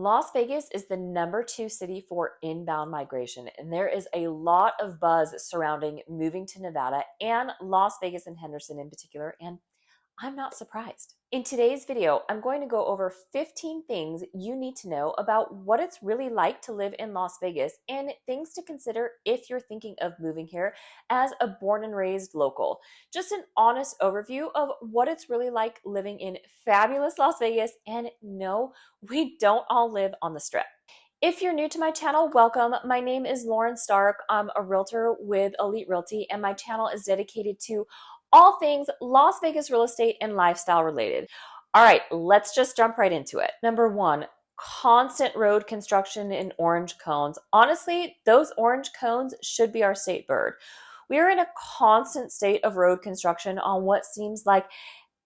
Las Vegas is the number 2 city for inbound migration, and there is a lot of buzz surrounding moving to Nevada and Las Vegas and Henderson in particular, and I'm not surprised. In today's video, I'm going to go over 15 things you need to know about what it's really like to live in Las Vegas and things to consider if you're thinking of moving here as a born and raised local. Just an honest overview of what it's really like living in fabulous Las Vegas, and no, we don't all live on the Strip. If you're new to my channel, welcome. My name is Lauren Stark. I'm a realtor with Elite Realty, and my channel is dedicated to all things Las Vegas real estate and lifestyle related. All right, let's just jump right into it. Number 1, constant road construction and orange cones. Honestly, those orange cones should be our state bird. We are in a constant state of road construction on what seems like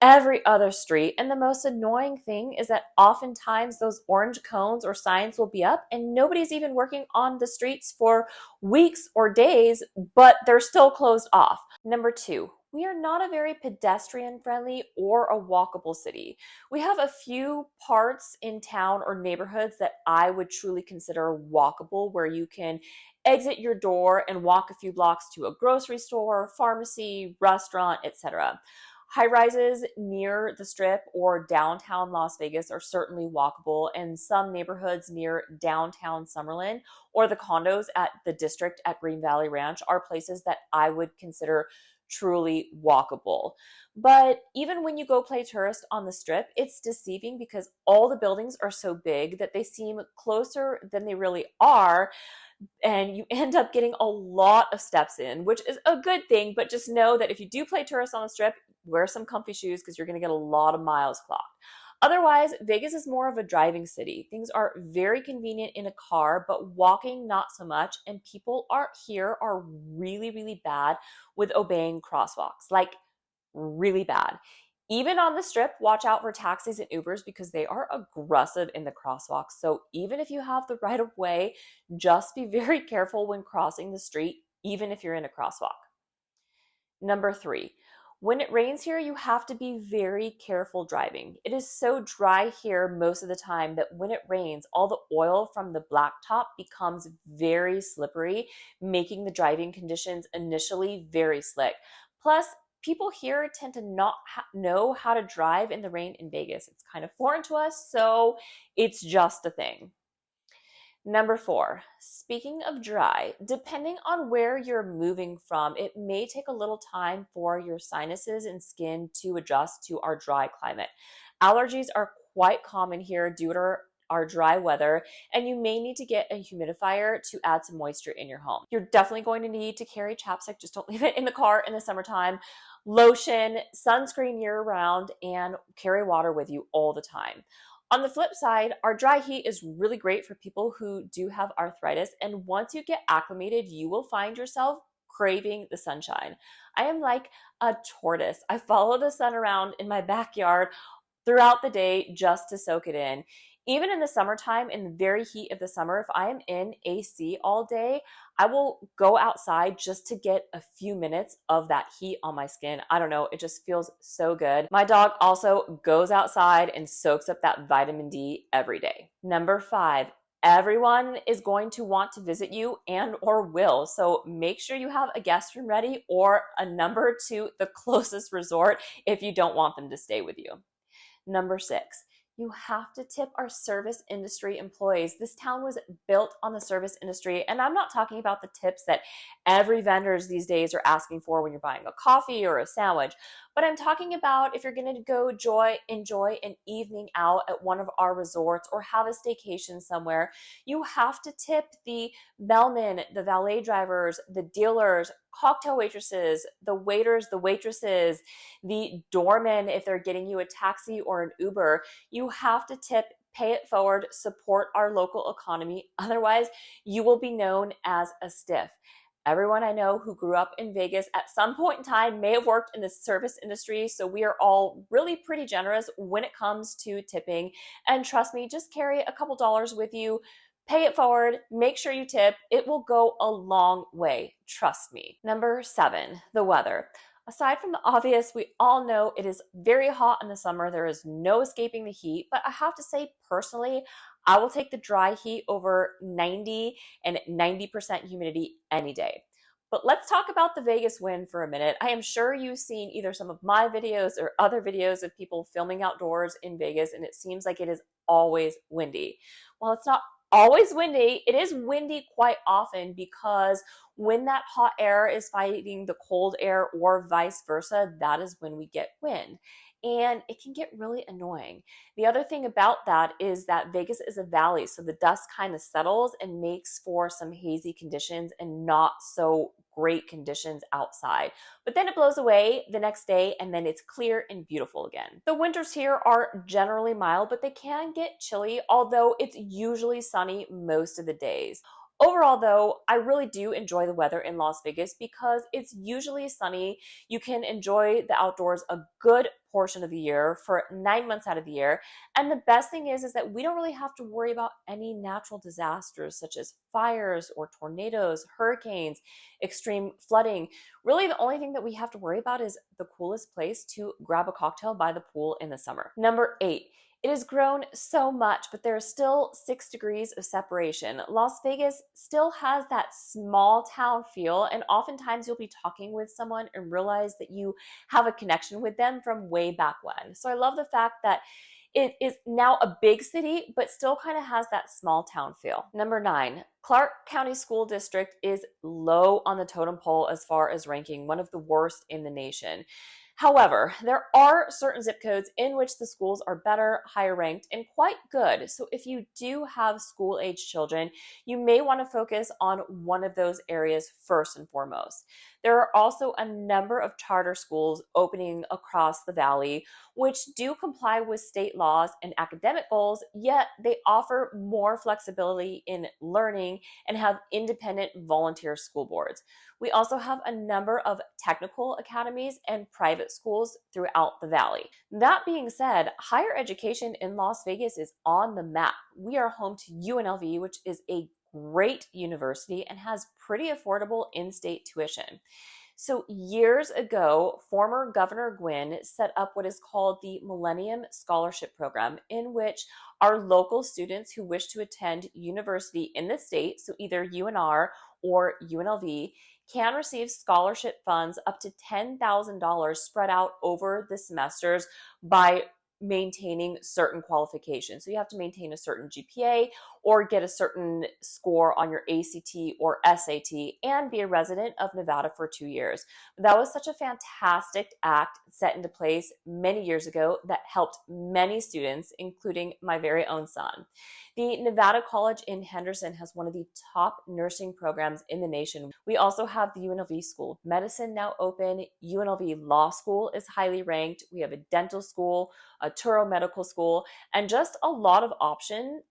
every other street. And the most annoying thing is that oftentimes those orange cones or signs will be up and nobody's even working on the streets for weeks or days, but they're still closed off. Number 2, we are not a very pedestrian friendly or a walkable city. We have a few parts in town or neighborhoods that I would truly consider walkable, where you can exit your door and walk a few blocks to a grocery store, pharmacy, restaurant, etc. High rises near the Strip or downtown Las Vegas are certainly walkable, and some neighborhoods near downtown Summerlin or the condos at the district at Green Valley Ranch are places that I would consider truly walkable. But even when you go play tourist on the Strip, it's deceiving because all the buildings are so big that they seem closer than they really are. And you end up getting a lot of steps in, which is a good thing. But just know that if you do play tourist on the Strip, wear some comfy shoes because you're going to get a lot of miles clocked. Otherwise, Vegas is more of a driving city. Things are very convenient in a car, but walking not so much. And people here are really, really bad with obeying crosswalks, like really bad. Even on the Strip, watch out for taxis and Ubers because they are aggressive in the crosswalks. So even if you have the right of way, just be very careful when crossing the street, even if you're in a crosswalk. Number 3, when it rains here, you have to be very careful driving. It is so dry here most of the time that when it rains, all the oil from the blacktop becomes very slippery, making the driving conditions initially very slick. Plus, people here tend to not know how to drive in the rain in Vegas. It's kind of foreign to us, so it's just a thing. Number 4, speaking of dry, depending on where you're moving from, it may take a little time for your sinuses and skin to adjust to our dry climate. Allergies are quite common here due to our dry weather, and you may need to get a humidifier to add some moisture in your home. You're definitely going to need to carry chapstick. Just don't leave it in the car in the summertime. Lotion, sunscreen year round, and carry water with you all the time. On the flip side, our dry heat is really great for people who do have arthritis, and once you get acclimated, you will find yourself craving the sunshine. I am like a tortoise. I follow the sun around in my backyard throughout the day just to soak it in. Even in the summertime, in the very heat of the summer, if I am in AC all day, I will go outside just to get a few minutes of that heat on my skin. I don't know, it just feels so good. My dog also goes outside and soaks up that vitamin D every day. Number 5, everyone is going to want to visit you and or will. So make sure you have a guest room ready or a number to the closest resort if you don't want them to stay with you. Number 6, you have to tip our service industry employees. This town was built on the service industry, and I'm not talking about the tips that every vendors these days are asking for when you're buying a coffee or a sandwich, but I'm talking about if you're going to go enjoy an evening out at one of our resorts or have a staycation somewhere, you have to tip the bellmen, the valet drivers, the dealers, cocktail waitresses, the waiters, the waitresses, the doormen if they're getting you a taxi or an Uber. You have to tip, pay it forward, support our local economy. Otherwise, you will be known as a stiff. Everyone I know who grew up in Vegas at some point in time may have worked in the service industry, so we are all really pretty generous when it comes to tipping. And trust me, just carry a couple dollars with you, pay it forward, make sure you tip. It will go a long way, trust me. Number 7, the weather. Aside from the obvious, we all know it is very hot in the summer. There is no escaping the heat, but I have to say personally, I will take the dry heat over 90 and 90% humidity any day. But let's talk about the Vegas wind for a minute. I am sure you've seen either some of my videos or other videos of people filming outdoors in Vegas, and it seems like it is always windy. Well, it's not always windy. It is windy quite often because when that hot air is fighting the cold air or vice versa, that is when we get wind. And it can get really annoying. The other thing about that is that Vegas is a valley, so the dust kind of settles and makes for some hazy conditions and not so great conditions outside. But then it blows away the next day and then it's clear and beautiful again. The winters here are generally mild, but they can get chilly, although it's usually sunny most of the days. Overall, though, I really do enjoy the weather in Las Vegas because it's usually sunny. You can enjoy the outdoors a good portion of the year for 9 months out of the year. And the best thing is that we don't really have to worry about any natural disasters such as fires or tornadoes, hurricanes, extreme flooding. Really, the only thing that we have to worry about is the coolest place to grab a cocktail by the pool in the summer. Number 8. It has grown so much, but there is still 6 degrees of separation. Las Vegas still has that small town feel, and oftentimes you'll be talking with someone and realize that you have a connection with them from way back when. So I love the fact that it is now a big city, but still kind of has that small town feel. Number 9, Clark County School District is low on the totem pole as far as ranking, one of the worst in the nation. However, there are certain zip codes in which the schools are better, higher ranked, and quite good. So if you do have school-age children, you may want to focus on one of those areas first and foremost. There are also a number of charter schools opening across the valley, which do comply with state laws and academic goals, yet they offer more flexibility in learning and have independent volunteer school boards. We also have a number of technical academies and private schools throughout the valley. That being said, higher education in Las Vegas is on the map. We are home to UNLV, which is a great university and has pretty affordable in-state tuition. So years ago, former Governor Gwynn set up what is called the Millennium Scholarship Program, in which our local students who wish to attend university in the state, so either UNR or UNLV, can receive scholarship funds up to $10,000 spread out over the semesters by maintaining certain qualifications. So you have to maintain a certain GPA or get a certain score on your ACT or SAT and be a resident of Nevada for 2 years. That was such a fantastic act set into place many years ago that helped many students, including my very own son. The Nevada College in Henderson has one of the top nursing programs in the nation. We also have the UNLV School of Medicine now open. UNLV Law School is highly ranked. We have a dental school, a Turo Medical School, and just a lot of options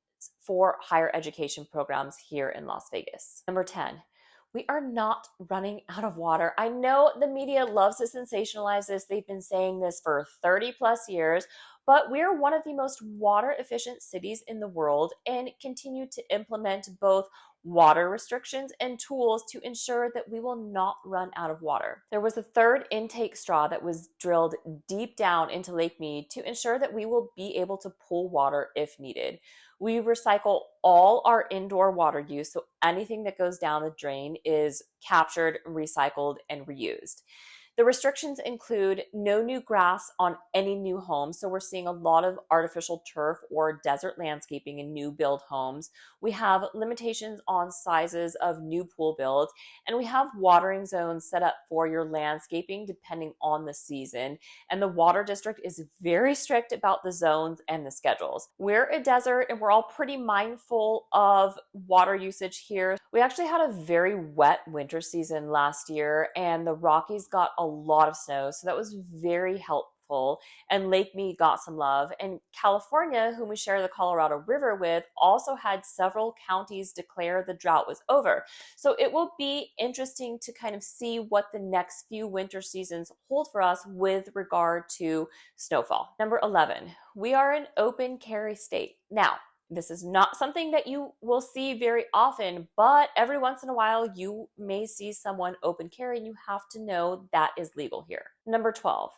for higher education programs here in Las Vegas. Number 10. We are not running out of water. I know the media loves to sensationalize this. They've been saying this for 30 plus years, but we're one of the most water efficient cities in the world and continue to implement both water restrictions and tools to ensure that we will not run out of water. There was a third intake straw that was drilled deep down into Lake Mead to ensure that we will be able to pull water if needed. We recycle all our indoor water use, so anything that goes down the drain is captured, recycled, and reused. The restrictions include no new grass on any new homes. So we're seeing a lot of artificial turf or desert landscaping in new build homes. We have limitations on sizes of new pool builds, and we have watering zones set up for your landscaping depending on the season. And the water district is very strict about the zones and the schedules. We're a desert and we're all pretty mindful of water usage here. We actually had a very wet winter season last year, and the Rockies got a lot of snow, so that was very helpful, and Lake Mead got some love. And California, whom we share the Colorado River with, also had several counties declare the drought was over. So it will be interesting to kind of see what the next few winter seasons hold for us with regard to snowfall. Number 11, we are an open carry state. Now, this is not something that you will see very often, but every once in a while you may see someone open carry and you have to know that is legal here. Number 12.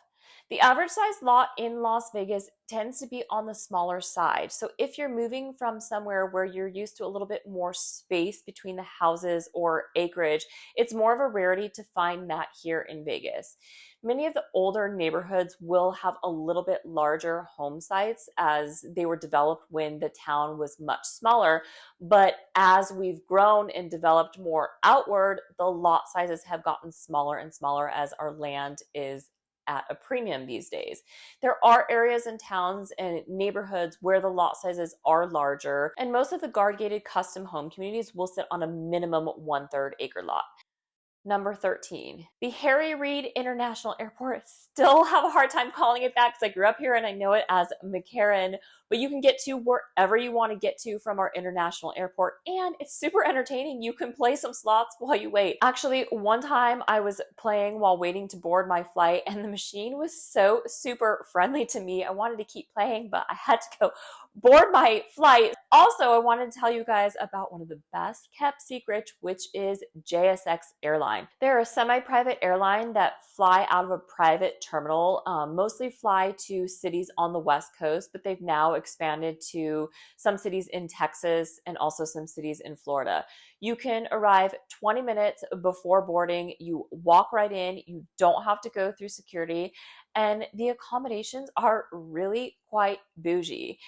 The average size lot in Las Vegas tends to be on the smaller side. So if you're moving from somewhere where you're used to a little bit more space between the houses or acreage, it's more of a rarity to find that here in Vegas. Many of the older neighborhoods will have a little bit larger home sites as they were developed when the town was much smaller. But as we've grown and developed more outward, the lot sizes have gotten smaller and smaller as our land is at a premium these days. There are areas in towns and neighborhoods where the lot sizes are larger, and most of the guard gated custom home communities will sit on a minimum 1/3 acre lot. Number 13, the Harry Reid International Airport. Still have a hard time calling it that because I grew up here and I know it as McCarran, but you can get to wherever you want to get to from our international airport, and it's super entertaining. You can play some slots while you wait. Actually, one time I was playing while waiting to board my flight, and the machine was so super friendly to me. I wanted to keep playing, but I had to go board my flight. Also, I wanted to tell you guys about one of the best kept secrets, which is JSX Airline. They're a semi-private airline that fly out of a private terminal, mostly fly to cities on the West Coast, but they've now expanded to some cities in Texas and also some cities in Florida. You can arrive 20 minutes before boarding. You walk right in. You don't have to go through security, and the accommodations are really quite bougie.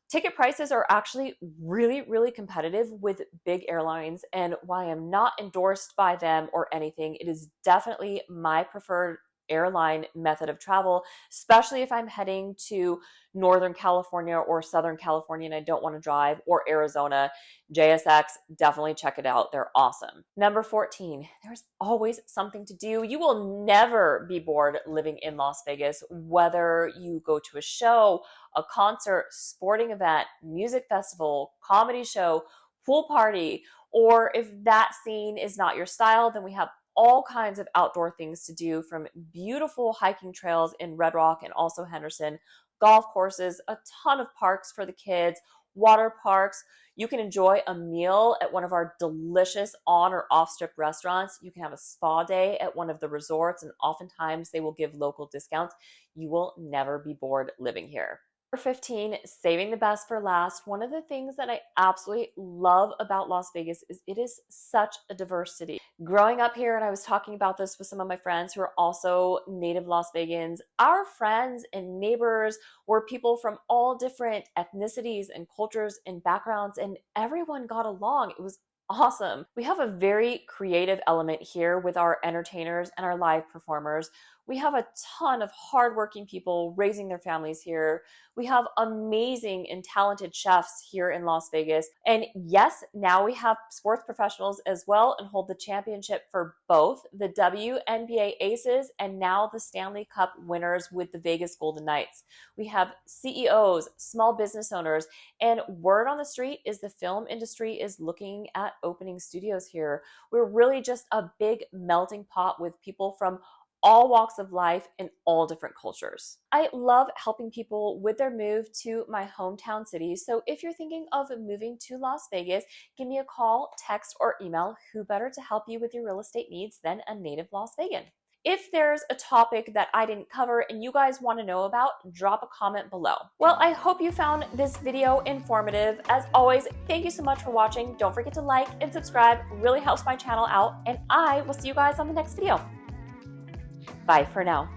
Ticket prices are actually really, really competitive with big airlines. And while I'm not endorsed by them or anything, it is definitely my preferred airline method of travel, especially if I'm heading to Northern California or Southern California and I don't want to drive, or Arizona. JSX, definitely check it out. They're awesome. Number 14, there's always something to do. You will never be bored living in Las Vegas, whether you go to a show, a concert, sporting event, music festival, comedy show, pool party, or if that scene is not your style, then we have all kinds of outdoor things to do, from beautiful hiking trails in Red Rock and also Henderson, golf courses, a ton of parks for the kids, water parks. You can enjoy a meal at one of our delicious on or off strip restaurants. You can have a spa day at one of the resorts, and oftentimes they will give local discounts. You will never be bored living here. Number 15, saving the best for last. One of the things that I absolutely love about Las Vegas is it is such a diverse city. Growing up here, and I was talking about this with some of my friends who are also native Las Vegans, our friends and neighbors were people from all different ethnicities and cultures and backgrounds, and everyone got along. It was awesome. We have a very creative element here with our entertainers and our live performers. We have a ton of hardworking people raising their families here. We have amazing and talented chefs here in Las Vegas. And yes, now we have sports professionals as well and hold the championship for both the WNBA Aces and now the Stanley Cup winners with the Vegas Golden Knights. We have CEOs, small business owners, and word on the street is the film industry is looking at opening studios here. We're really just a big melting pot with people from all walks of life and all different cultures. I love helping people with their move to my hometown city. So if you're thinking of moving to Las Vegas, give me a call, text, or email. Who better to help you with your real estate needs than a native Las Vegan? If there's a topic that I didn't cover and you guys want to know about, drop a comment below. Well, I hope you found this video informative. As always, thank you so much for watching. Don't forget to like and subscribe. It really helps my channel out, and I will see you guys on the next video. Bye for now.